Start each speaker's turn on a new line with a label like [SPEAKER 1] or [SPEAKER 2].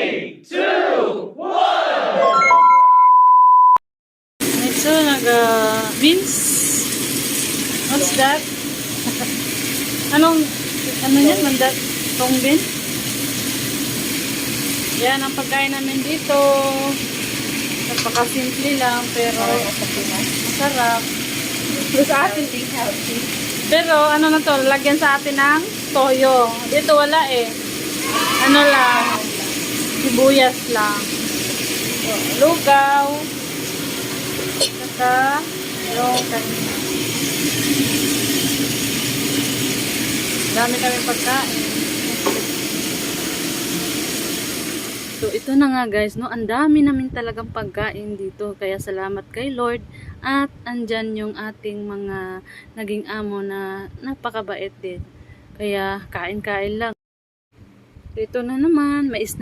[SPEAKER 1] 3, 2, 1.
[SPEAKER 2] Ito, beans. What's that? Ano yan? Mandat? Tong bean? Yan ang pagkain namin dito. Napakasimple lang, pero masarap.
[SPEAKER 3] Pero sa atin, being healthy.
[SPEAKER 2] Pero ano na to, lagyan sa atin ng toyo. Dito wala eh. Ano lang, sibuyas lang. Lugaw. Saka yung kanina. Dami kami pagkain. So ito na nga guys, no, ang dami namin talagang pagkain dito. Kaya salamat kay Lord. At andyan yung ating mga naging amo na napakabait din. Kaya kain-kain lang. So ito na naman, mais na